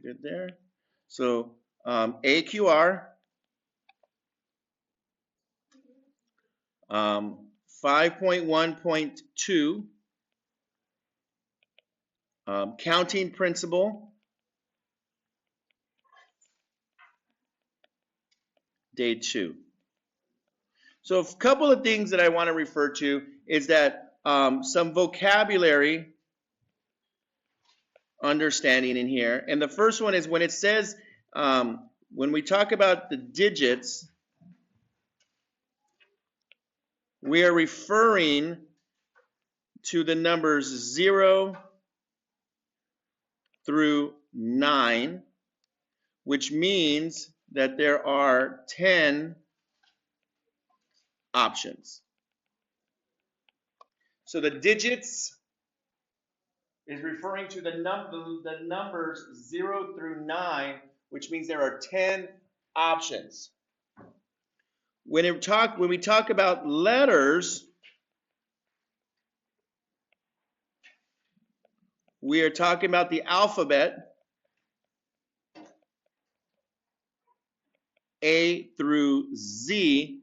Good there. So AQR 5.1.2, counting principle, day 2. So a couple of things that I want to refer to is that some vocabulary understanding in here. And the first one is when it says, when we talk about the digits, we are referring to the numbers 0 through 9, which means that there are 10 options. So the digits is referring to the numbers 0 through 9, which means there are 10 options. When we talk about letters, we are talking about the alphabet, A through Z,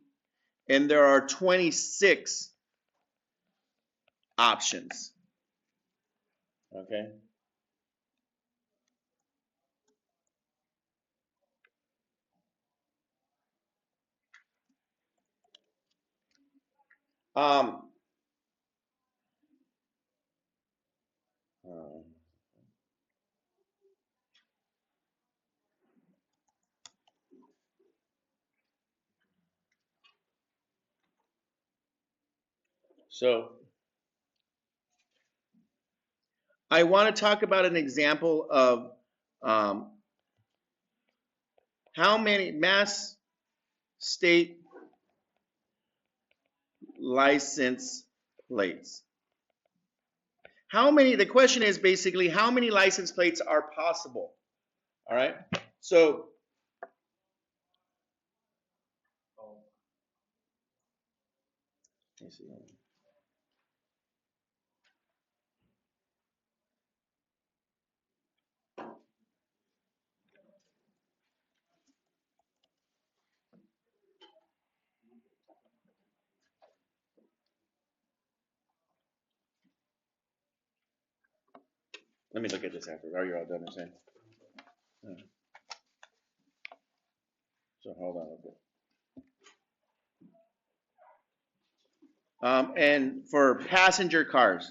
and there are 26 options. Okay? Um, so I want to talk about an example of how many Mass State license plates. How many, the question is basically how many license plates are possible? All right. So let me see. Let me look at this after. Are you all done saying? So hold on a bit. And for passenger cars.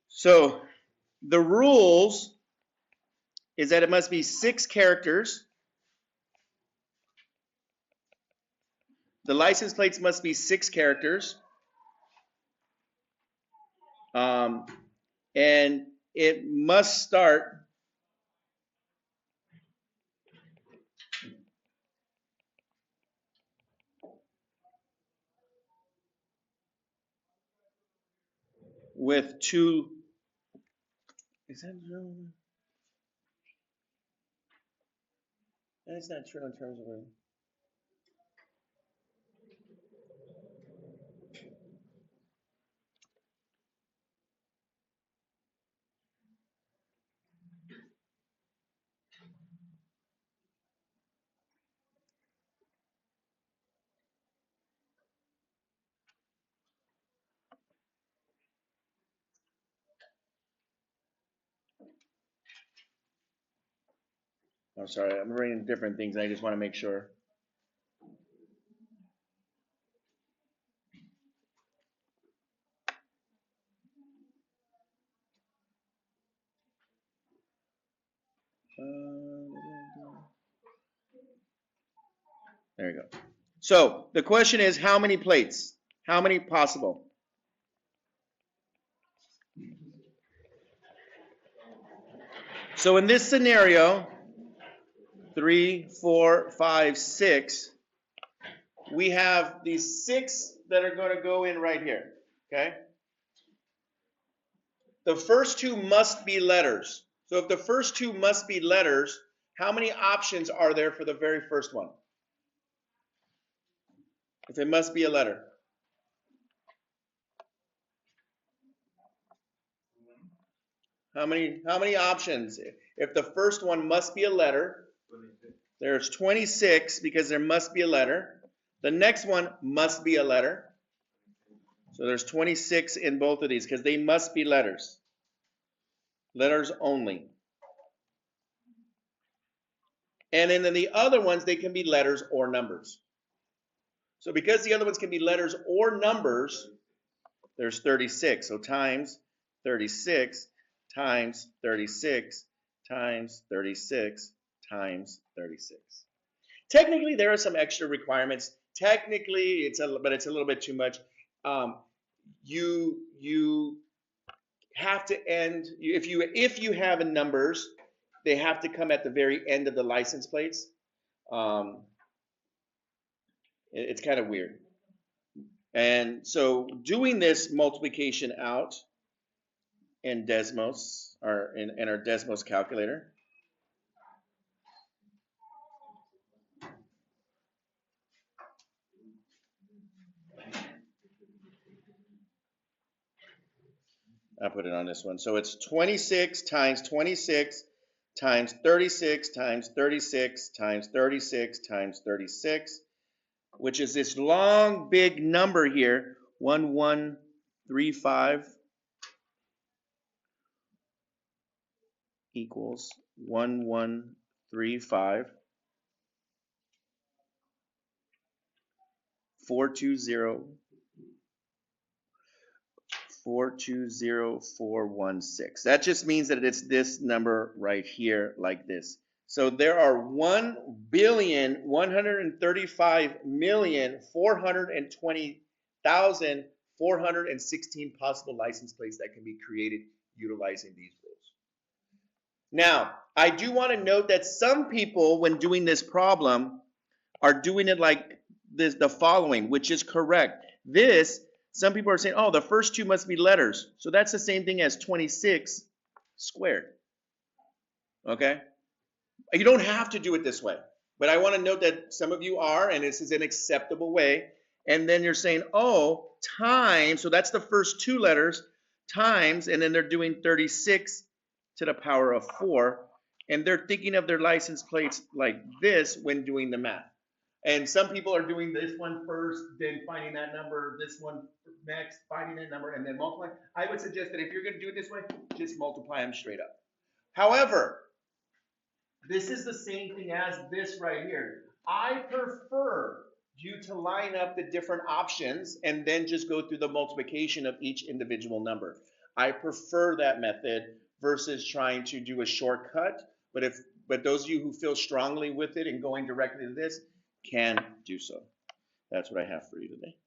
So the rules is that it must be 6 characters. The license plates must be 6 characters. And it must start with 2. Is that true? That's not true in terms of. I'm sorry, I'm reading different things. I just want to make sure. There you go. So the question is, how many plates? How many possible? So in this scenario, 3, 4, 5, 6, we have these 6 that are going to go in right here. Okay? The first 2 must be letters. So if the first 2 must be letters, how many options are there for the very first one? If it must be a letter. How many options? If the first one must be a letter, there's 26 because there must be a letter. The next one must be a letter. So there's 26 in both of these because they must be letters. Letters only. And then in the other ones, they can be letters or numbers. So because the other ones can be letters or numbers, there's 36. So times 36 times 36 times 36 times 36. Technically, there are some extra requirements. Technically, but it's a little bit too much. You have to end if you have in numbers, they have to come at the very end of the license plates. It's kind of weird. And so doing this multiplication out in Desmos or in our Desmos calculator. I'll put it on this one. So it's 26 times 26 times 36 times 36 times 36 times 36, which is this long, big number here, 1135 equals 1135 420 420,416. That just means that it's this number right here, like this. So there are 1,135,420,416 possible license plates that can be created utilizing these rules. Now, I do want to note that some people, when doing this problem, are doing it like this, the following, which is correct. Some people are saying, oh, the first two must be letters. So that's the same thing as 26 squared. Okay? You don't have to do it this way. But I want to note that some of you are, and this is an acceptable way. And then you're saying, oh, times, so that's the first two letters, times, and then they're doing 36 to the power of 4. And they're thinking of their license plates like this when doing the math. And some people are doing this one first, then finding that number, this one next, finding that number, and then multiplying. I would suggest that if you're going to do it this way, just multiply them straight up. However, this is the same thing as this right here. I prefer you to line up the different options and then just go through the multiplication of each individual number. I prefer that method versus trying to do a shortcut. But those of you who feel strongly with it and going directly to this, can do so. That's what I have for you today.